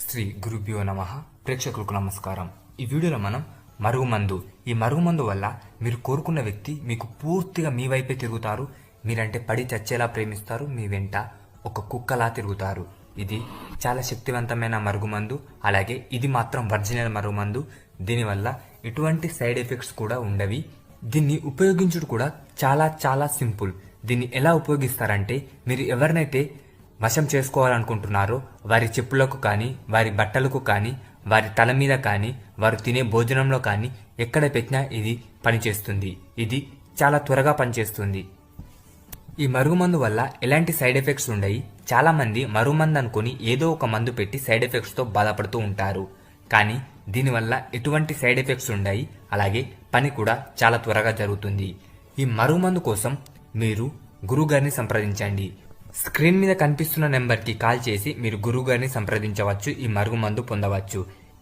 శ్రీ గురుభ్యో నమః. ప్రేక్షకులకు నమస్కారం. ఈ వీడియోలో మనం మరుగుమందు, ఈ మరుగుమందు వల్ల మీరు కోరుకున్న వ్యక్తి మీకు పూర్తిగా మీ వైపే తిరుగుతారు. మీరంటే పడి చచ్చేలా ప్రేమిస్తారు. మీ వెంట ఒక కుక్కలా తిరుగుతారు. ఇది చాలా శక్తివంతమైన మరుగుమందు. అలాగే ఇది మాత్రం ఒరిజినల్ మరుగుమందు. దీనివల్ల ఎటువంటి సైడ్ ఎఫెక్ట్స్ కూడా ఉండవి. దీన్ని ఉపయోగించుడు కూడా చాలా చాలా సింపుల్. దీన్ని ఎలా ఉపయోగిస్తారంటే, మీరు ఎవరినైతే వశం చేసుకోవాలనుకుంటున్నారో వారి చెప్పులకు కానీ, వారి బట్టలకు కానీ, వారి తల మీద కానీ, వారు తినే భోజనంలో కానీ ఎక్కడ పెట్టినా ఇది పనిచేస్తుంది. ఇది చాలా త్వరగా పనిచేస్తుంది. ఈ మరుగుమందు వల్ల ఎలాంటి సైడ్ ఎఫెక్ట్స్ ఉండయి. చాలా మంది మరుగుమందు అనుకుని ఏదో ఒక మందు పెట్టి సైడ్ ఎఫెక్ట్స్ తో బాధపడుతూ ఉంటారు. కానీ దీనివల్ల ఎటువంటి సైడ్ ఎఫెక్ట్స్ ఉండయి. అలాగే పని కూడా చాలా త్వరగా జరుగుతుంది. ఈ మరుగుమందు కోసం మీరు గురువుగారిని సంప్రదించండి. స్క్రీన్ మీద కనిపిస్తున్న నెంబర్కి కాల్ చేసి మీరు గురువుగారిని సంప్రదించవచ్చు. ఈ మరుగుమందు పొందవచ్చు.